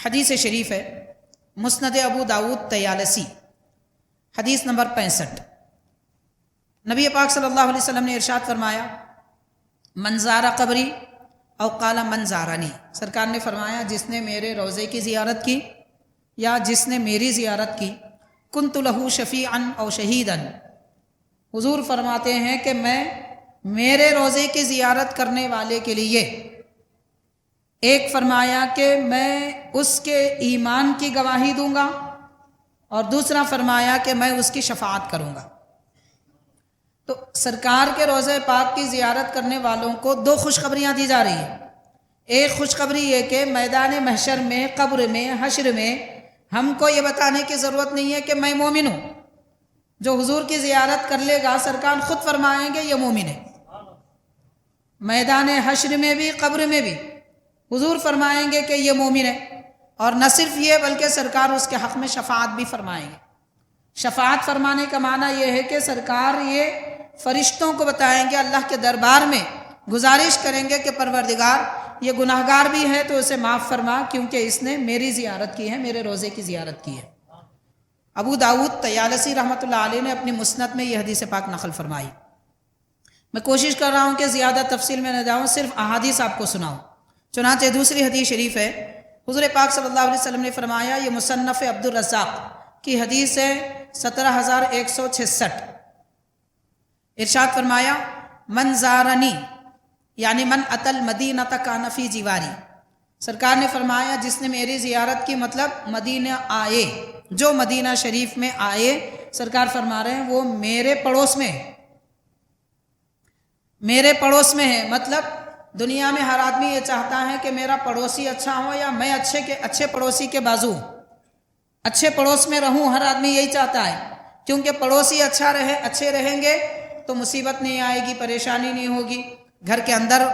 حدیث شریف ہے مسند ابو داود طیالسی حدیث نمبر 65۔ نبی پاک صلی اللہ علیہ وسلم نے ارشاد فرمایا من زار قبری او قال من زارنی، سرکار نے فرمایا جس نے میرے روضے کی زیارت کی یا جس نے میری زیارت کی کنت لہو شفیعا او شہیدا، حضور فرماتے ہیں کہ میں میرے روضے کی زیارت کرنے والے کے لیے، ایک فرمایا کہ میں اس کے ایمان کی گواہی دوں گا اور دوسرا فرمایا کہ میں اس کی شفاعت کروں گا۔ تو سرکار کے روضہ پاک کی زیارت کرنے والوں کو دو خوشخبریاں دی جا رہی ہیں۔ ایک خوشخبری یہ کہ میدان محشر میں، قبر میں، حشر میں ہم کو یہ بتانے کی ضرورت نہیں ہے کہ میں مومن ہوں، جو حضور کی زیارت کر لے گا سرکار خود فرمائیں گے یہ مومن ہے۔ میدان حشر میں بھی، قبر میں بھی حضور فرمائیں گے کہ یہ مومن ہے، اور نہ صرف یہ بلکہ سرکار اس کے حق میں شفاعت بھی فرمائیں گے۔ شفاعت فرمانے کا معنی یہ ہے کہ سرکار یہ فرشتوں کو بتائیں گے، اللہ کے دربار میں گزارش کریں گے کہ پروردگار یہ گناہگار بھی ہے تو اسے معاف فرما، کیونکہ اس نے میری زیارت کی ہے، میرے روزے کی زیارت کی ہے۔ ابو داود طیالسی رحمۃ اللہ علیہ نے اپنی مسند میں یہ حدیث پاک نقل فرمائی۔ میں کوشش کر رہا ہوں کہ زیادہ تفصیل میں نہ جاؤں، صرف احادیث آپ کو سناؤں۔ چنانچہ دوسری حدیث شریف ہے، حضور پاک صلی اللہ علیہ وسلم نے فرمایا، یہ مصنف عبد الرزاق کی حدیث ہے 17166۔ ارشاد فرمایا من زارنی یعنی من اتى المدینۃ کان فی جواری، سرکار نے فرمایا جس نے میری زیارت کی، مطلب مدینہ آئے، جو مدینہ شریف میں آئے، سرکار فرما رہے ہیں وہ میرے پڑوس میں ہے، میرے پڑوس میں ہے۔ مطلب دنیا میں ہر آدمی یہ چاہتا ہے کہ میرا پڑوسی اچھا ہو یا میں اچھے پڑوسی کے بازو، اچھے پڑوس میں رہوں، ہر آدمی یہی چاہتا ہے، کیونکہ پڑوسی اچھے رہیں گے تو مصیبت نہیں آئے گی، پریشانی نہیں ہوگی، گھر کے اندر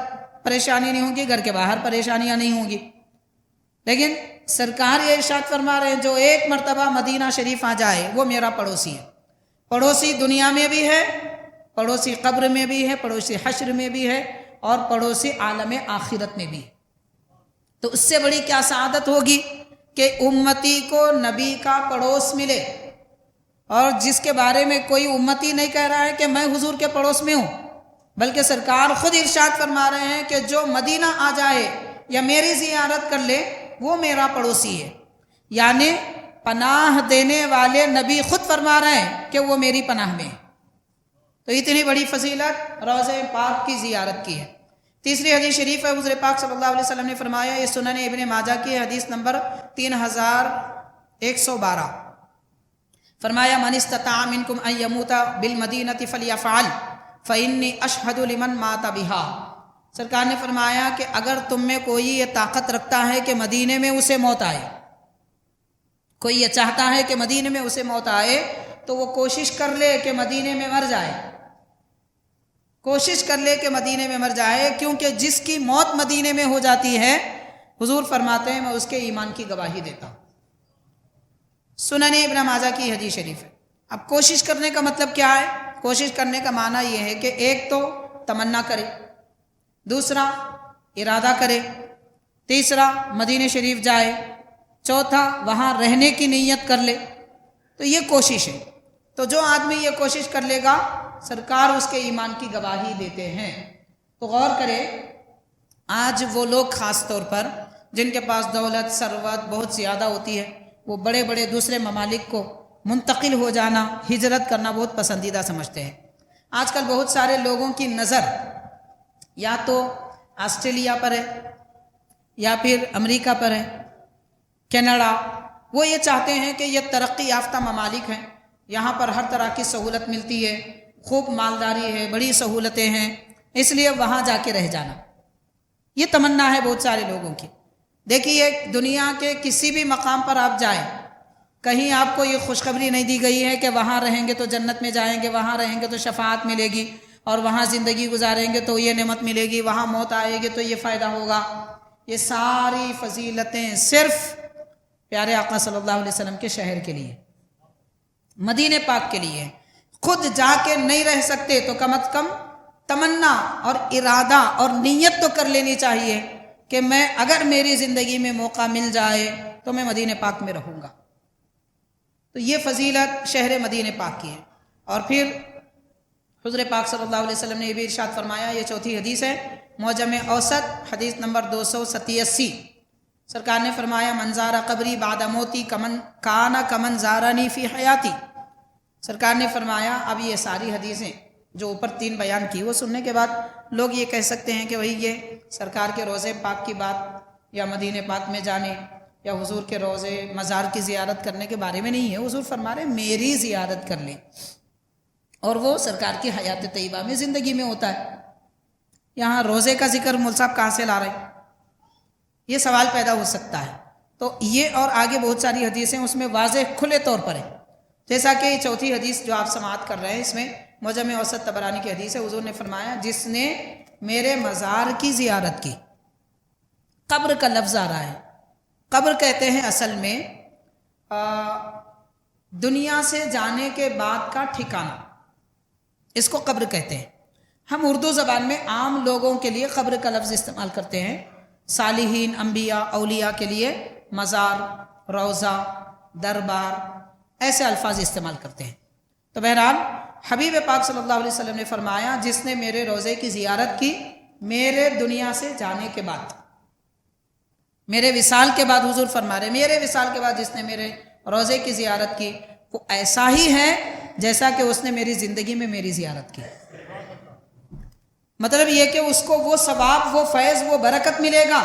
پریشانی نہیں ہوگی، گھر کے باہر پریشانیاں نہیں ہوں گی۔ لیکن سرکار یہ ارشاد فرما رہے ہیں جو ایک مرتبہ مدینہ شریف آ جائے وہ میرا پڑوسی ہے۔ پڑوسی دنیا میں بھی ہے، پڑوسی قبر میں بھی ہے، پڑوسی حشر میں بھی ہے، اور پڑوسی عالم آخرت میں بھی ہے۔ تو اس سے بڑی کیا سعادت ہوگی کہ امتی کو نبی کا پڑوس ملے، اور جس کے بارے میں کوئی امتی نہیں کہہ رہا ہے کہ میں حضور کے پڑوس میں ہوں، بلکہ سرکار خود ارشاد فرما رہے ہیں کہ جو مدینہ آ جائے یا میری زیارت کر لے وہ میرا پڑوسی ہے۔ یعنی پناہ دینے والے نبی خود فرما رہے ہیں کہ وہ میری پناہ میں ہے۔ تو اتنی بڑی فضیلت روضہ پاک کی زیارت کی ہے۔ تیسری حدیث شریف ہے، حضور پاک صلی اللہ علیہ وسلم نے فرمایا، یہ سنن ابن ماجہ کی حدیث نمبر 3112، فرمایا من استطاع منکم ان یموت بالمدینۃ فلیفعل فانی اشہد لمن مات بہا، سرکار نے فرمایا کہ اگر تم میں کوئی یہ طاقت رکھتا ہے کہ مدینے میں اسے موت آئے، کوئی یہ چاہتا ہے کہ مدینے میں اسے موت آئے، تو وہ کوشش کر لے کہ مدینے میں مر جائے، کوشش کر لے کہ مدینے میں مر جائے، کیونکہ جس کی موت مدینے میں ہو جاتی ہے حضور فرماتے ہیں میں اس کے ایمان کی گواہی دیتا ہوں۔ سنن ابن ماجہ کی حدیث شریف ہے۔ اب کوشش کرنے کا مطلب کیا ہے؟ کوشش کرنے کا معنی یہ ہے کہ ایک تو تمنا کرے، دوسرا ارادہ کرے، تیسرا مدینہ شریف جائے، چوتھا وہاں رہنے کی نیت کر لے، تو یہ کوشش ہے۔ تو جو آدمی یہ کوشش کر لے گا سرکار اس کے ایمان کی گواہی دیتے ہیں۔ تو غور کرے، آج وہ لوگ خاص طور پر جن کے پاس دولت ثروت بہت زیادہ ہوتی ہے، وہ بڑے بڑے دوسرے ممالک کو منتقل ہو جانا، ہجرت کرنا بہت پسندیدہ سمجھتے ہیں۔ آج کل بہت سارے لوگوں کی نظر یا تو آسٹریلیا پر ہے، یا پھر امریکہ پر ہے، کینیڈا۔ وہ یہ چاہتے ہیں کہ یہ ترقی یافتہ ممالک ہیں، یہاں پر ہر طرح کی سہولت ملتی ہے، خوب مالداری ہے، بڑی سہولتیں ہیں، اس لیے وہاں جا کے رہ جانا، یہ تمنا ہے بہت سارے لوگوں کی۔ دیکھیے دنیا کے کسی بھی مقام پر آپ جائیں، کہیں آپ کو یہ خوشخبری نہیں دی گئی ہے کہ وہاں رہیں گے تو جنت میں جائیں گے، وہاں رہیں گے تو شفاعت ملے گی، اور وہاں زندگی گزاریں گے تو یہ نعمت ملے گی، وہاں موت آئے گی تو یہ فائدہ ہوگا۔ یہ ساری فضیلتیں صرف پیارے آقا صلی اللہ علیہ وسلم کے شہر کے لیے، مدینہ پاک کے لیے۔ خود جا کے نہیں رہ سکتے تو کم از کم تمنا اور ارادہ اور نیت تو کر لینی چاہیے کہ میں اگر میری زندگی میں موقع مل جائے تو میں مدینہ پاک میں رہوں گا۔ تو یہ فضیلت شہر مدینہ پاک کی ہے۔ اور پھر حضور پاک صلی اللہ علیہ وسلم نے یہ بھی ارشاد فرمایا، یہ چوتھی حدیث ہے، معجم اوسط حدیث نمبر 287، سرکار نے فرمایا من زار قبری بعد موتی کان کمن زارانی فی حیاتی۔ سرکار نے فرمایا، اب یہ ساری حدیثیں جو اوپر 3 بیان کی وہ سننے کے بعد لوگ یہ کہہ سکتے ہیں کہ وہی یہ سرکار کے روضے پاک کی بات یا مدینہ پاک میں جانے یا حضور کے روضے مزار کی زیارت کرنے کے بارے میں نہیں ہے۔ حضور فرما رہے میری زیارت کر لیں، اور وہ سرکار کی حیات طیبہ میں زندگی میں ہوتا ہے۔ یہاں روزے کا ذکر مول صاحب کہاں سے لا رہے ہیں؟ یہ سوال پیدا ہو سکتا ہے۔ تو یہ اور آگے بہت ساری حدیثیں اس میں واضح کھلے طور پر ہیں، جیسا کہ یہ چوتھی حدیث جو آپ سماعت کر رہے ہیں، اس میں معجم اوسط طبرانی کی حدیث ہے، حضور نے فرمایا جس نے میرے مزار کی زیارت کی۔ قبر کا لفظ آ رہا ہے، قبر کہتے ہیں اصل میں دنیا سے جانے کے بعد کا ٹھکانہ، اس کو قبر کہتے ہیں۔ ہم اردو زبان میں عام لوگوں کے لیے قبر کا لفظ استعمال کرتے ہیں، صالحین، انبیاء، اولیاء کے لیے مزار، روضہ، دربار، ایسے الفاظ استعمال کرتے ہیں۔ تو بہرحال حبیب پاک صلی اللہ علیہ وسلم نے فرمایا جس نے میرے روضے کی زیارت کی میرے دنیا سے جانے کے بعد، میرے وصال کے بعد، حضور فرما رہے میرے وصال کے بعد جس نے میرے روضے کی زیارت کی وہ ایسا ہی ہے جیسا کہ اس نے میری زندگی میں میری زیارت کی۔ مطلب یہ کہ اس کو وہ ثواب، وہ فیض، وہ برکت ملے گا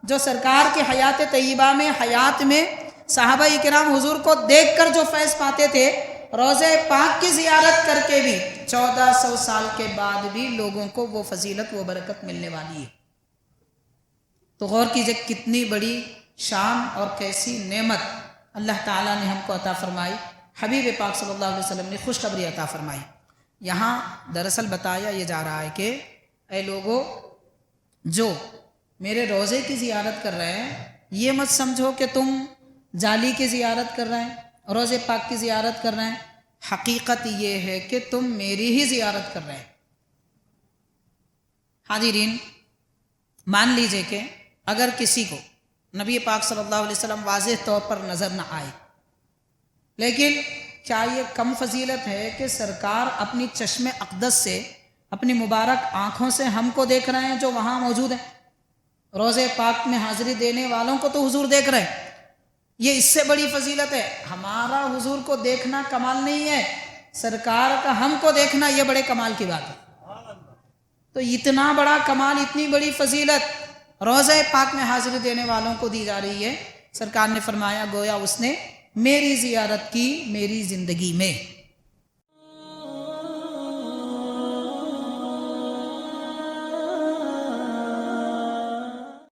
جو سرکار کی حیات طیبہ میں، حیات میں صحابہ کرام حضور کو دیکھ کر جو فیض پاتے تھے، روضہ پاک کی زیارت کر کے بھی 1400 سال کے بعد بھی لوگوں کو وہ فضیلت، وہ برکت ملنے والی ہے۔ تو غور کیجئے کتنی بڑی شان اور کیسی نعمت اللہ تعالیٰ نے ہم کو عطا فرمائی، حبیب پاک صلی اللہ علیہ وسلم نے خوشخبری عطا فرمائی۔ یہاں دراصل بتایا یہ جا رہا ہے کہ اے لوگو جو میرے روضے کی زیارت کر رہے ہیں، یہ مت سمجھو کہ تم جعلی کی زیارت کر رہے ہیں، روضے پاک کی زیارت کر رہے ہیں۔ حقیقت یہ ہے کہ تم میری ہی زیارت کر رہے ہیں۔ حاضرین، مان لیجئے کہ اگر کسی کو نبی پاک صلی اللہ علیہ وسلم واضح طور پر نظر نہ آئے، لیکن کیا یہ کم فضیلت ہے کہ سرکار اپنی چشم اقدس سے، اپنی مبارک آنکھوں سے ہم کو دیکھ رہے ہیں جو وہاں موجود ہیں؟ روضے پاک میں حاضری دینے والوں کو تو حضور دیکھ رہے ہیں، یہ اس سے بڑی فضیلت ہے۔ ہمارا حضور کو دیکھنا کمال نہیں ہے، سرکار کا ہم کو دیکھنا یہ بڑے کمال کی بات ہے۔ تو اتنا بڑا کمال، اتنی بڑی فضیلت روضہ پاک میں حاضری دینے والوں کو دی جا رہی ہے۔ سرکار نے فرمایا گویا اس نے میری زیارت کی میری زندگی میں۔